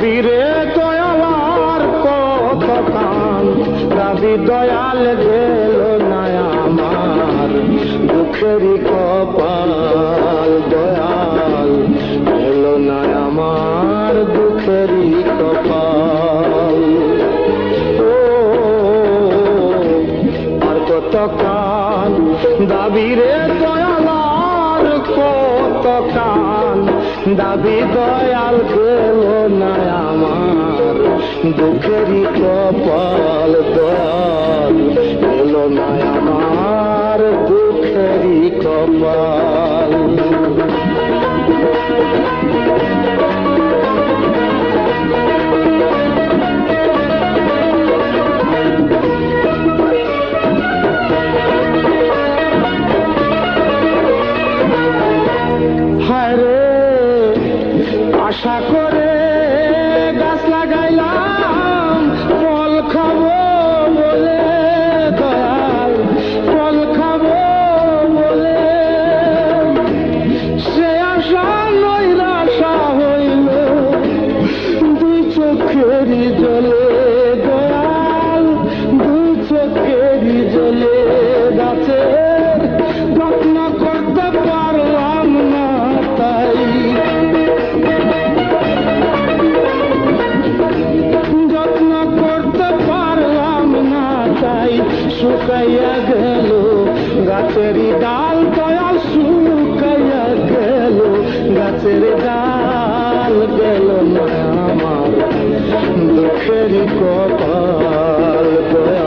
দাবি রে দয়ালার কত কান দাবি দয়াল গেল না আমার দুঃখেরই কপাল দয়াল গেল না আমার দুঃখেরই কপাল ও আর কত কান দাবি রে দয়ালার কত কান দাবি দয়াল গেল না আমার দুঃখেরই কপাল দয়াল গেল না আমার দুঃখেরই কপাল আশা করে গাছ লাগাইলাম ফল খাবো বলে দয়াল ফল খাবো বলে সে আশা নৈরাশা হইল দুই চোখেরই জলে দয়াল দুই চোখেরই জলে গাছের যত্ন করতে পারলাম না তাই শুকাইয়া গেল গাছেরই ডাল দয়াল শুকাইয়া গেল গাছের ডাল গেল না আমার দুঃখেরই কপাল দয়াল